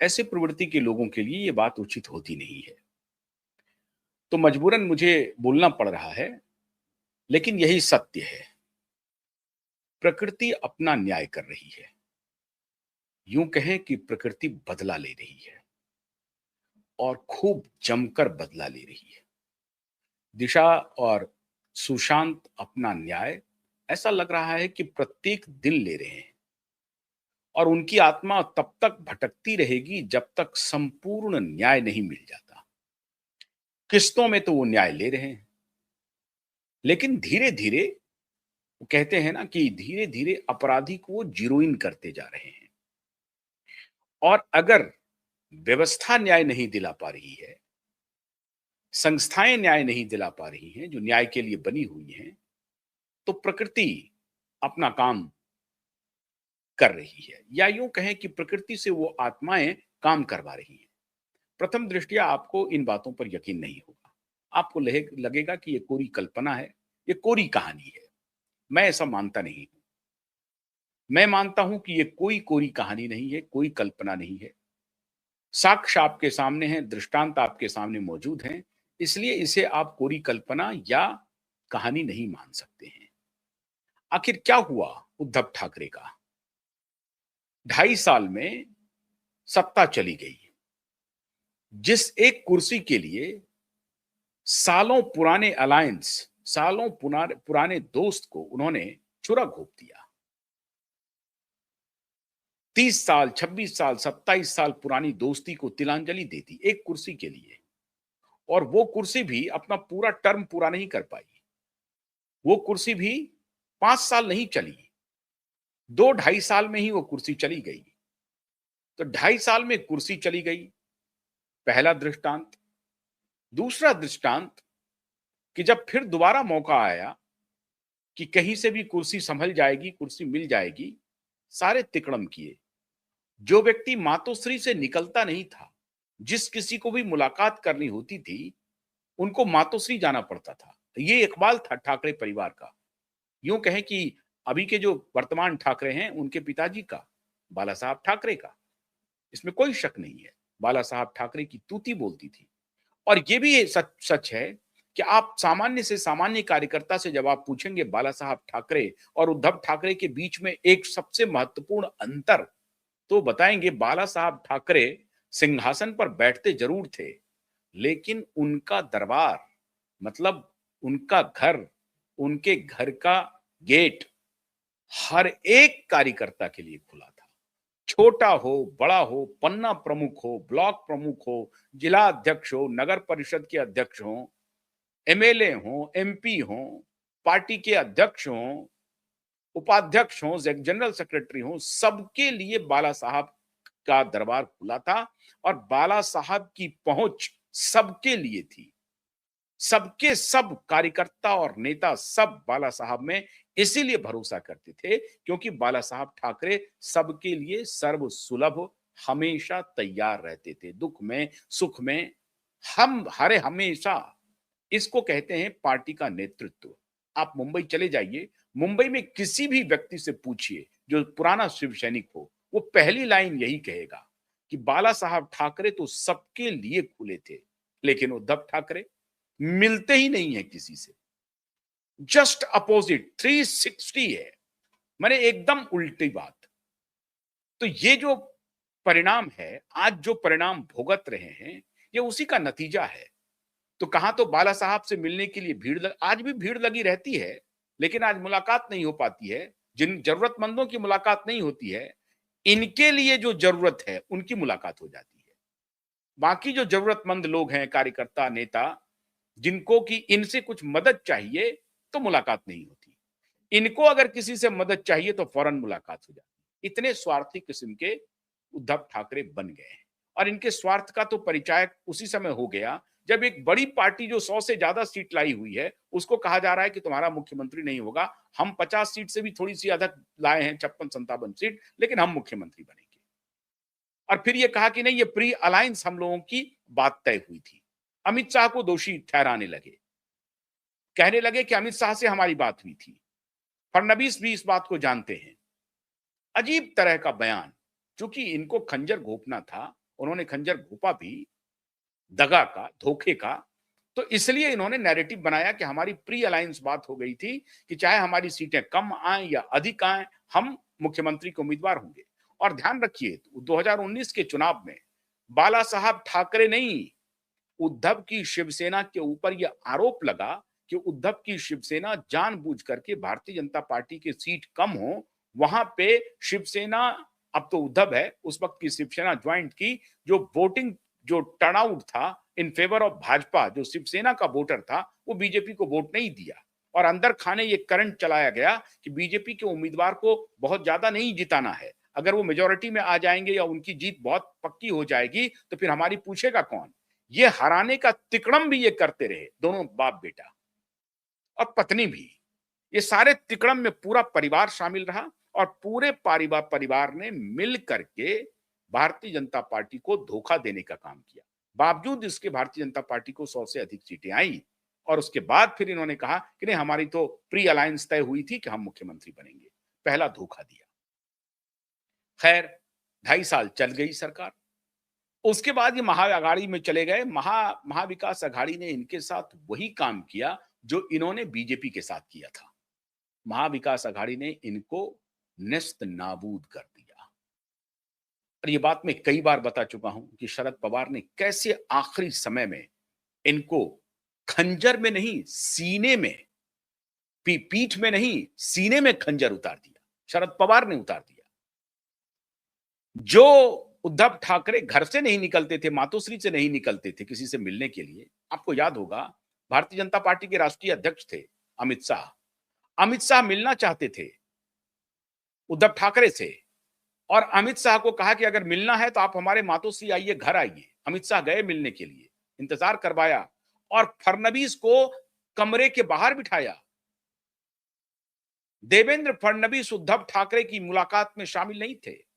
ऐसे प्रवृत्ति के लोगों के लिए ये बात उचित होती नहीं है। तो मजबूरन मुझे बोलना पड़ रहा है, लेकिन यही सत्य है। प्रकृति अपना न्याय कर रही है। यूं कहें कि प्रकृति बदला ले रही है और खूब जमकर बदला ले रही है। दिशा और सुशांत अपना न्याय ऐसा लग रहा है कि प्रत्येक दिन ले रहे हैं और उनकी आत्मा तब तक भटकती रहेगी जब तक संपूर्ण न्याय नहीं मिल जाता। किस्तों में तो वो न्याय ले रहे हैं, लेकिन धीरे धीरे वो कहते हैं ना कि धीरे धीरे अपराधी को वो जीरोइन करते जा रहे हैं। और अगर व्यवस्था न्याय नहीं दिला पा रही है, संस्थाएं न्याय नहीं दिला पा रही हैं जो न्याय के लिए बनी हुई हैं, तो प्रकृति अपना काम कर रही है, या यूं कहें कि प्रकृति से वो आत्माएं काम करवा रही हैं। प्रथम दृष्टया आपको इन बातों पर यकीन नहीं होगा। आपको लगेगा कि ये कोरी कल्पना है, ये कोरी कहानी है। मैं ऐसा मानता नहीं हूं। मैं मानता हूं कि ये कोई कोरी कहानी नहीं है, कोई कल्पना नहीं है। साक्ष्य आपके सामने हैं, दृष्टांत आपके सामने मौजूद हैं, इसलिए इसे आप कोरी कल्पना या कहानी नहीं मान सकते हैं। आखिर क्या हुआ उद्धव ठाकरे का? 2.5 साल में सत्ता चली गई। जिस एक कुर्सी के लिए सालों पुराने अलायंस, सालों पुराने दोस्त को उन्होंने चुरा घोंप दिया। 30 साल, 26 साल, 27 साल पुरानी दोस्ती को तिलांजलि दे दी एक कुर्सी के लिए। और वो कुर्सी भी अपना पूरा टर्म पूरा नहीं कर पाई। वो कुर्सी भी 5 साल नहीं चली, 2-2.5 साल में ही वो कुर्सी चली गई। तो 2.5 साल में कुर्सी चली गई, पहला दृष्टांत। दूसरा दृष्टांत कि जब फिर दोबारा मौका आया कि कहीं से भी कुर्सी संभल जाएगी, कुर्सी मिल जाएगी, सारे तिकड़म किए। जो व्यक्ति मातोश्री से निकलता नहीं था, जिस किसी को भी मुलाकात करनी होती थी, उनको मातोश्री जाना पड़ता था। ये इकबाल था ठाकरे परिवार का। यूं कहें कि अभी के जो वर्तमान ठाकरे हैं, उनके पिताजी का, बाला साहब ठाकरे का। इसमें कोई शक नहीं है। बाला साहब ठाकरे की तूती बोलती थी। और ये भी सच सच है कि आप सामान्य से सामान्य कार्यकर्ता से जब आप पूछेंगे बाला साहब ठाकरे और उद्धव ठाकरे के बीच में एक सबसे महत्वपूर्ण अंतर, तो बताएंगे बाला साहब ठाकरे सिंहासन पर बैठते जरूर थे, लेकिन उनका दरबार, मतलब उनका घर, उनके घर का गेट हर एक कार्यकर्ता के लिए खुला था। छोटा हो, बड़ा हो, पन्ना प्रमुख हो, ब्लॉक प्रमुख हो, जिला अध्यक्ष हो, नगर परिषद के अध्यक्ष हो, एमएलए हो, एमपी हो, पार्टी के अध्यक्ष हो, उपाध्यक्ष हो, जनरल सेक्रेटरी हो, सबके लिए बाला साहब का दरबार खुला था। और बाला साहब की पहुंच सबके लिए थी। सबके सब कार्यकर्ता और नेता सब बाला साहब में इसीलिए भरोसा करते थे क्योंकि बाला साहब ठाकरे सबके लिए सर्व सुलभ, हमेशा तैयार रहते थे। दुख में, सुख में, हम हरे हमेशा। इसको कहते हैं पार्टी का नेतृत्व। आप मुंबई चले जाइए, मुंबई में किसी भी व्यक्ति से पूछिए जो पुराना शिव सैनिक हो, वो पहली लाइन यही कहेगा कि बाला साहब ठाकरे तो सबके लिए खुले थे, लेकिन उद्धव ठाकरे मिलते ही नहीं है किसी से। जस्ट अपोजिट, 360 है। मैंने एकदम उल्टी बात। तो ये जो परिणाम है, आज जो परिणाम भुगत रहे हैं, ये उसी का नतीजा है। तो कहां तो बाला साहब से मिलने के लिए आज भी भीड़ लगी रहती है, लेकिन आज मुलाकात नहीं हो पाती है। जिन जरूरतमंदों की मुलाकात नहीं होती है, इनके लिए जो जरूरत है उनकी मुलाकात हो जाती है। बाकी जो जरूरतमंद लोग हैं, कार्यकर्ता, नेता, जिनको कि इनसे कुछ मदद चाहिए, तो मुलाकात नहीं होती। इनको अगर किसी से मदद चाहिए तो फौरन मुलाकात हो जाती। इतने स्वार्थी किस्म के उद्धव ठाकरे बन गए हैं। और इनके स्वार्थ का तो परिचायक उसी समय हो गया जब एक बड़ी पार्टी जो 100 से ज्यादा सीट लाई हुई है, उसको कहा जा रहा है कि तुम्हारा मुख्यमंत्री नहीं होगा, हम 50 सीट से भी थोड़ी सी अधिक लाए हैं, 56-57 सीट, लेकिन हम मुख्यमंत्री बनेंगे। और फिर ये कहा कि नहीं, ये प्री अलायंस हम लोगों की बात तय हुई थी। अमित शाह को दोषी ठहराने लगे, कहने लगे कि अमित शाह से हमारी बात हुई थी। फडणवीस भी इस बात को जानते हैं। अजीब तरह का बयान। चूंकि इनको खंजर घोंपना था, उन्होंने खंजर घोंपा भी दगा का, धोखे का। तो इसलिए इन्होंने नैरेटिव बनाया कि हमारी प्री अलायंस बात हो गई थी कि चाहे हमारी सीटें कम आएं या अधिक आएं, हम मुख्यमंत्री के उम्मीदवार होंगे। और ध्यान रखिए 2019 के चुनाव में बाला साहब ठाकरे नहीं, उद्धव की शिवसेना के ऊपर यह आरोप लगा कि उद्धव की शिवसेना जानबूझ करके भारतीय जनता पार्टी की सीट कम हो, वहां पे शिवसेना, अब तो उद्धव है, उस वक्त की शिवसेना ज्वाइंट की जो वोटिंग, जो टर्नआउट था इन फेवर ऑफ भाजपा, जो शिवसेना का वोटर था वो बीजेपी को वोट नहीं दिया। और अंदर खाने ये करंट चलाया गया कि बीजेपी के उम्मीदवार को बहुत ज्यादा नहीं जिताना है, अगर वो मेजोरिटी में आ जाएंगे या उनकी जीत बहुत पक्की हो जाएगी तो फिर हमारी पूछेगा कौन। ये हराने का तिकड़म भी ये करते रहे, दोनों बाप बेटा और पत्नी भी। ये सारे तिकड़म में पूरा परिवार शामिल रहा और पूरे परिवार ने मिल करके भारतीय जनता पार्टी को धोखा देने का काम किया। बावजूद इसके भारतीय जनता पार्टी को 100 से अधिक सीटें आई और उसके बाद फिर इन्होंने कहा कि नहीं, हमारी तो प्री अलायंस तय हुई थी कि हम मुख्यमंत्री बनेंगे। पहला धोखा दिया। खैर 2.5 साल चल गई सरकार। उसके बाद ये महाअघाड़ी में चले गए। महाविकास अघाड़ी ने इनके साथ वही काम किया जो इन्होंने बीजेपी के साथ किया था। महाविकास अघाड़ी ने इनको नेस्त नाबूद कर दिया। और ये बात मैं कई बार बता चुका हूं कि शरद पवार ने कैसे आखिरी समय में इनको खंजर में नहीं सीने में, पीठ में नहीं सीने में खंजर उतार दिया। शरद पवार ने उतार दिया। जो उद्धव ठाकरे घर से नहीं निकलते थे, मातोश्री से नहीं निकलते थे किसी से मिलने के लिए। आपको याद होगा भारतीय जनता पार्टी के राष्ट्रीय अध्यक्ष थे अमित शाह। अमित शाह मिलना चाहते थे उद्धव ठाकरे से और अमित शाह को कहा कि अगर मिलना है तो आप हमारे मातोश्री आइए, घर आइए। अमित शाह गए मिलने के लिए, इंतजार करवाया और फडणवीस को कमरे के बाहर बिठाया। देवेंद्र फडणवीस उद्धव ठाकरे की मुलाकात में शामिल नहीं थे।